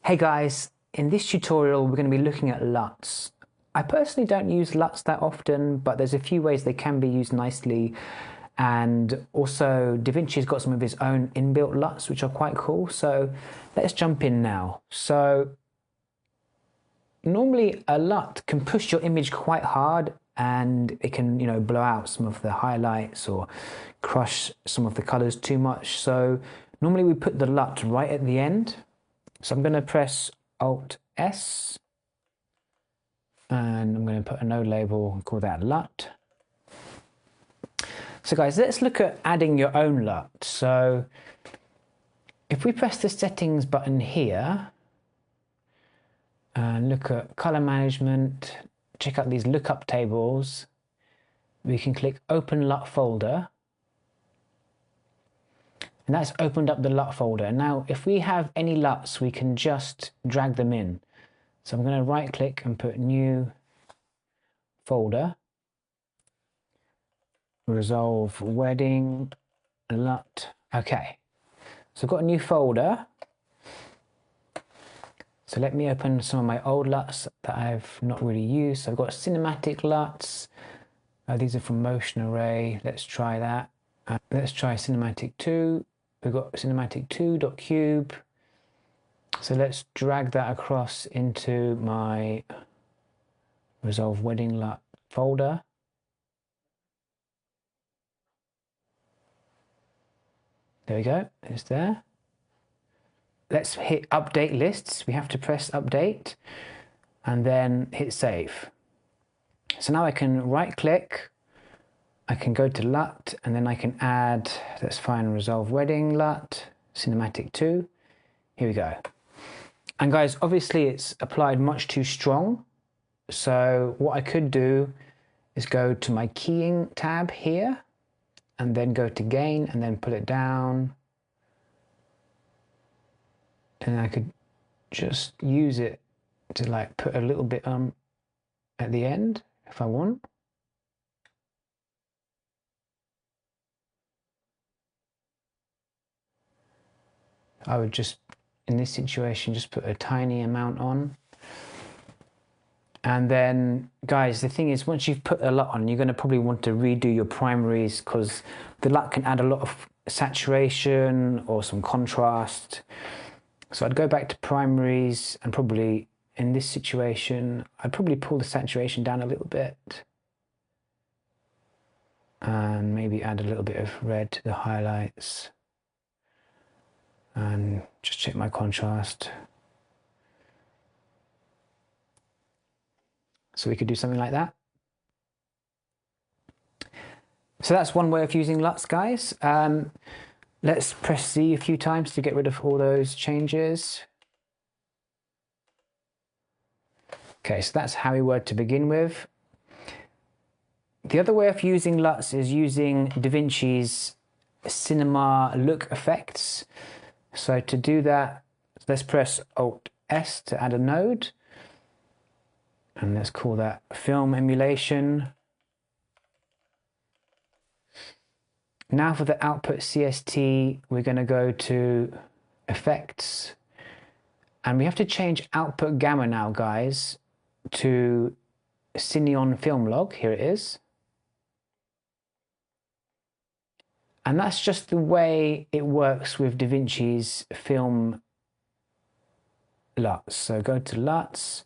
Hey guys, in this tutorial we're going to be looking at LUTs. I personally don't use LUTs that often, but there's a few ways they can be used nicely, and also DaVinci's got some of his own inbuilt LUTs which are quite cool, so let's jump in now. So normally a LUT can push your image quite hard and it can, blow out some of the highlights or crush some of the colors too much. So normally we put the LUT right at the end. So I'm going to press Alt S and I'm going to put a node label and call that LUT. So guys, let's look at adding your own LUT. So if we press the settings button here and look at color management, check out these lookup tables, we can click Open LUT folder. And that's opened up the LUT folder. Now, if we have any LUTs, we can just drag them in. So I'm going to right click and put New Folder, Resolve Wedding LUT. Okay, so I've got a new folder. So let me open some of my old LUTs that I've not really used. So I've got cinematic LUTs. These are from Motion Array. Let's try that. Let's try Cinematic 2. We've got cinematic2.cube. So let's drag that across into my Resolve Wedding LUT folder. There we go, it's there. Let's hit Update Lists. We have to press Update and then hit Save. So now I can right click, I can go to LUT, and then I can add, let's find Resolve Wedding LUT, Cinematic 2. Here we go. And guys, obviously it's applied much too strong. So what I could do is go to my keying tab here, and then go to gain, and then pull it down. And I could just use it to like put a little bit at the end if I want. I would just, in this situation, just put a tiny amount on. And then, guys, the thing is, once you've put a LUT on, you're going to probably want to redo your primaries because the LUT can add a lot of saturation or some contrast. So I'd go back to primaries and probably, in this situation, I'd probably pull the saturation down a little bit. And maybe add a little bit of red to the highlights. And just check my contrast. So we could do something like that. So that's one way of using LUTs, guys. Let's press Z a few times to get rid of all those changes. Okay, so that's how we were to begin with. The other way of using LUTs is using DaVinci's Cinema Look effects. So to do that, let's press Alt S to add a node. And let's call that Film Emulation. Now for the output CST, we're going to go to Effects. And we have to change output gamma now, guys, to Cineon Film Log. Here it is. And that's just the way it works with DaVinci's film LUTs. So go to LUTs,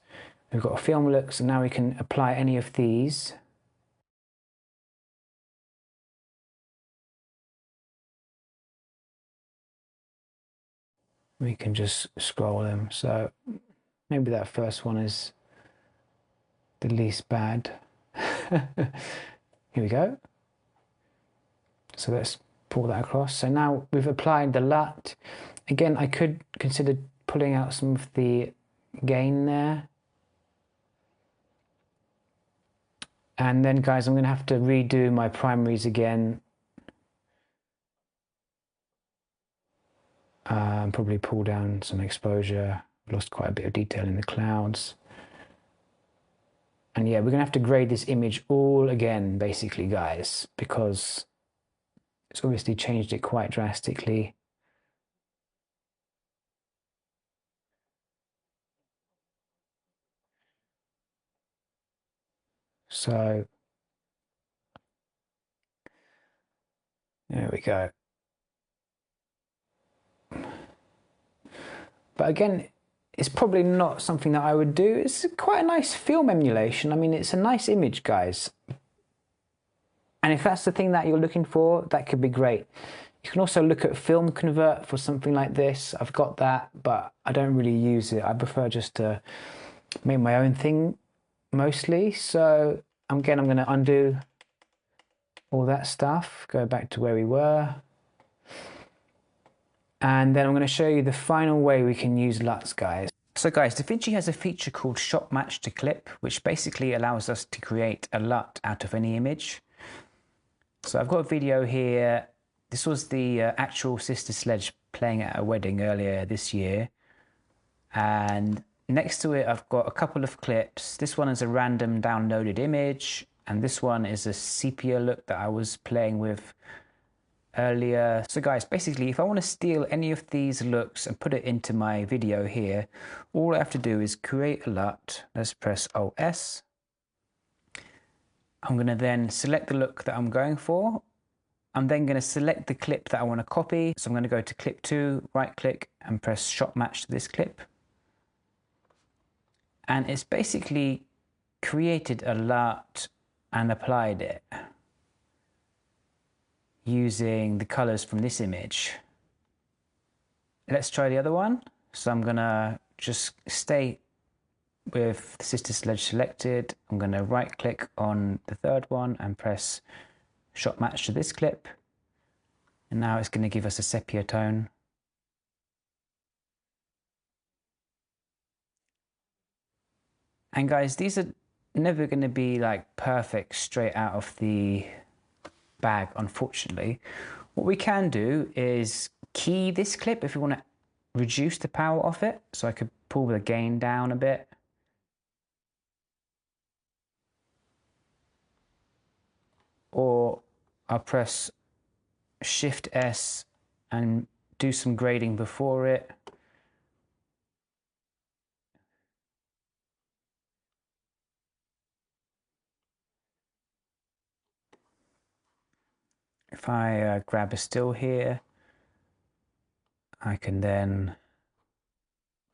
we've got a film look, so now we can apply any of these. We can just scroll them. So maybe that first one is the least bad. Here we go. So let's pull that across. So now we've applied the LUT. Again, I could consider pulling out some of the gain there. And then, guys, I'm going to have to redo my primaries again. Probably pull down some exposure. Lost quite a bit of detail in the clouds. And yeah, we're going to have to grade this image all again, basically, guys, because it's obviously changed it quite drastically. So there we go. But again, it's probably not something that I would do. It's quite a nice film emulation. I mean, it's a nice image, guys. And if that's the thing that you're looking for, that could be great. You can also look at Film Convert for something like this. I've got that, but I don't really use it. I prefer just to make my own thing mostly. So again, I'm going to undo all that stuff, go back to where we were. And then I'm going to show you the final way we can use LUTs, guys. So guys, DaVinci has a feature called Shot Match to Clip, which basically allows us to create a LUT out of any image. So I've got a video here. This was the actual Sister Sledge playing at a wedding earlier this year. And next to it, I've got a couple of clips. This one is a random downloaded image. And this one is a sepia look that I was playing with earlier. So guys, basically, if I want to steal any of these looks and put it into my video here, all I have to do is create a LUT. Let's press Alt-S. I'm going to then select the look that I'm going for. I'm then going to select the clip that I want to copy. So I'm going to go to clip 2, right click and press shot match to this clip. And it's basically created a LUT and applied it using the colors from this image. Let's try the other one. So I'm going to just stay with the Sister Sledge selected. I'm going to right click on the third one and press shot match to this clip. And now it's going to give us a sepia tone. And guys, these are never going to be like perfect straight out of the bag, unfortunately. What we can do is key this clip if we want to reduce the power of it. So I could pull the gain down a bit. Or I'll press Shift S and do some grading before it. If I grab a still here, I can then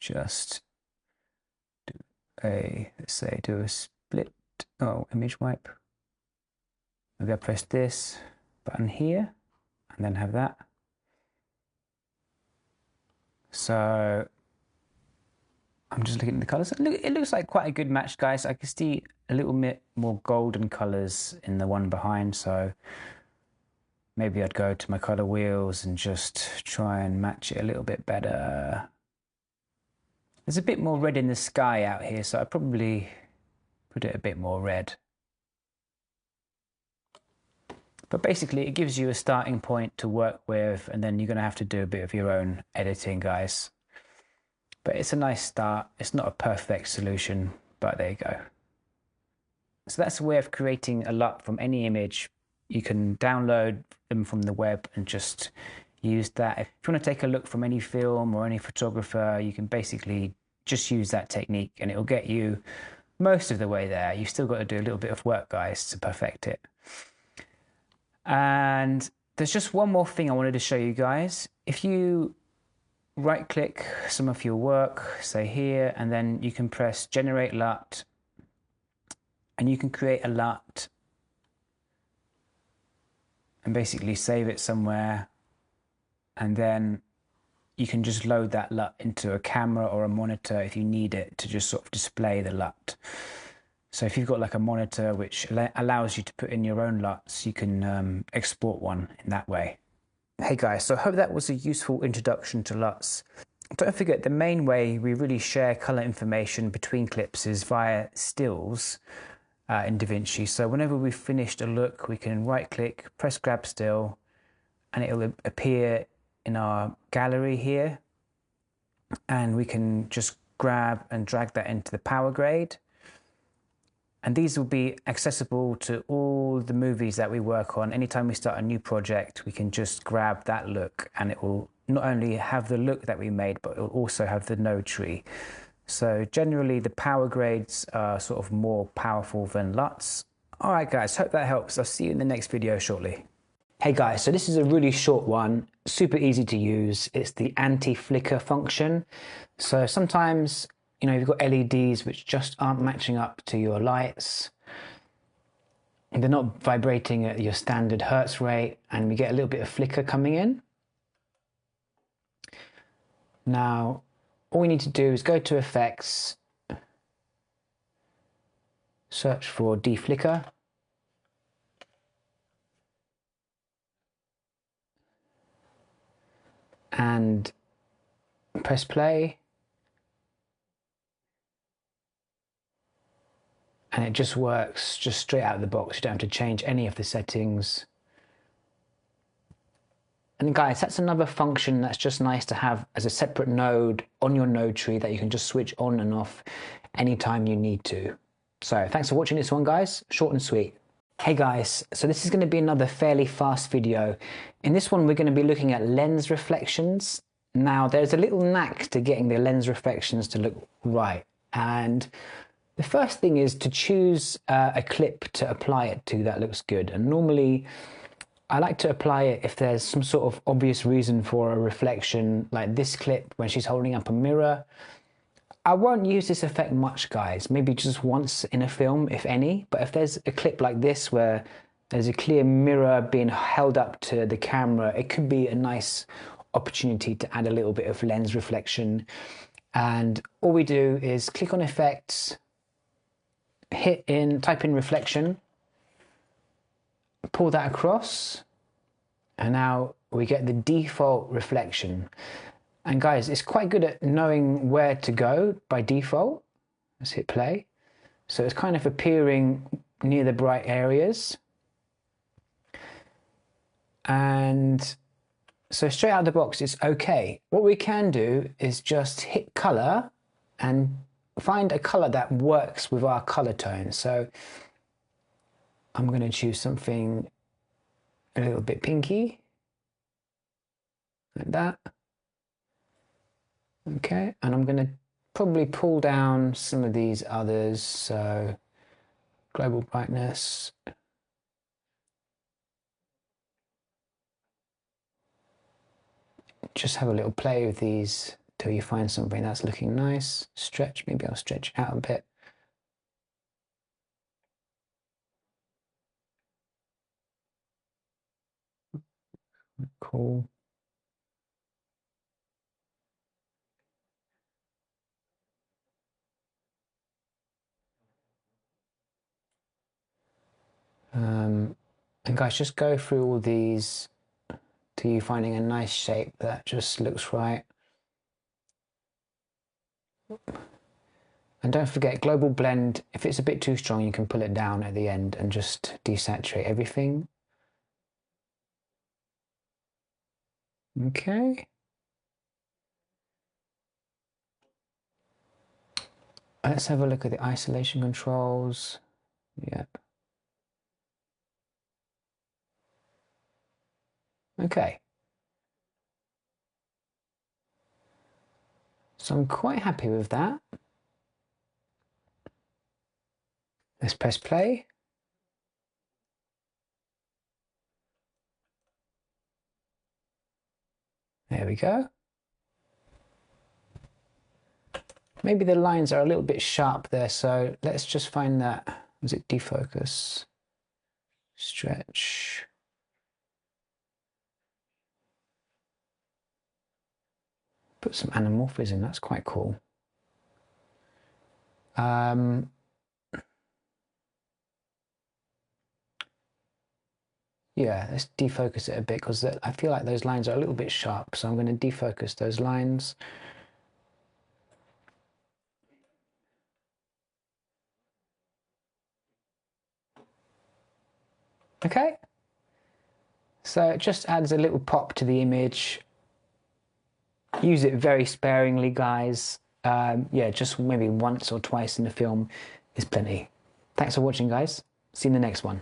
just do let's say do a split, image wipe. Maybe I press this button here and then have that. So I'm just looking at the colors. It looks like quite a good match, guys. I can see a little bit more golden colors in the one behind, so maybe I'd go to my color wheels and just try and match it a little bit better. There's a bit more red in the sky out here, so I'd probably put it a bit more red. But basically, it gives you a starting point to work with, and then you're going to have to do a bit of your own editing, guys. But it's a nice start. It's not a perfect solution, but there you go. So that's a way of creating a LUT from any image. You can download them from the web and just use that. If you want to take a look from any film or any photographer, you can basically just use that technique and it'll get you most of the way there. You've still got to do a little bit of work, guys, to perfect it. And there's just one more thing I wanted to show you guys. If you right click some of your work, say here, and then you can press generate LUT and you can create a LUT and basically save it somewhere, and then you can just load that LUT into a camera or a monitor if you need it to just sort of display the LUT. So if you've got like a monitor which allows you to put in your own LUTs, you can export one in that way. Hey guys, so I hope that was a useful introduction to LUTs. Don't forget, the main way we really share color information between clips is via stills in DaVinci. So whenever we've finished a look, we can right click, press grab still, and it'll appear in our gallery here. And we can just grab and drag that into the power grade. And these will be accessible to all the movies that we work on. Anytime we start a new project, we can just grab that look and it will not only have the look that we made, but it will also have the node tree. So generally the power grades are sort of more powerful than LUTs. All right guys, hope that helps. I'll see you in the next video shortly. Hey guys, so this is a really short one, super easy to use. It's the anti-flicker function. So sometimes, you've got LEDs which just aren't matching up to your lights. They're not vibrating at your standard hertz rate, and we get a little bit of flicker coming in. Now, all we need to do is go to Effects, search for deflicker, and press play, and it just works just straight out of the box. You don't have to change any of the settings. And guys, that's another function that's just nice to have as a separate node on your node tree that you can just switch on and off anytime you need to. So thanks for watching this one, guys. Short and sweet. Hey guys, so this is going to be another fairly fast video. In this one, we're going to be looking at lens reflections. Now, there's a little knack to getting the lens reflections to look right. And the first thing is to choose a clip to apply it to that looks good. And normally, I like to apply it if there's some sort of obvious reason for a reflection, like this clip when she's holding up a mirror. I won't use this effect much, guys, maybe just once in a film, if any. But if there's a clip like this where there's a clear mirror being held up to the camera, it could be a nice opportunity to add a little bit of lens reflection. And all we do is click on Effects, type in reflection, pull that across, and now we get the default reflection. And guys, it's quite good at knowing where to go by default. Let's hit play. So it's kind of appearing near the bright areas. And so straight out of the box, it's okay. What we can do is just hit color and find a color that works with our color tone. So I'm going to choose something a little bit pinky, like that. Okay, and I'm going to probably pull down some of these others. So global brightness. Just have a little play with these till you find something that's looking nice. Stretch, maybe I'll stretch out a bit. Cool. And guys, just go through all these till you finding a nice shape that just looks right. And don't forget, global blend, if it's a bit too strong, you can pull it down at the end and just desaturate everything. Okay. Let's have a look at the isolation controls. Yep. Okay. So I'm quite happy with that. Let's press play. There we go. Maybe the lines are a little bit sharp there, so let's just find that. Was it defocus? Stretch. Put some anamorphism, that's quite cool. Yeah, let's defocus it a bit because I feel like those lines are a little bit sharp, so I'm going to defocus those lines. Okay, so it just adds a little pop to the image. Use it very sparingly, guys. Yeah, just maybe once or twice in the film is plenty. Thanks for watching, guys. See you in the next one.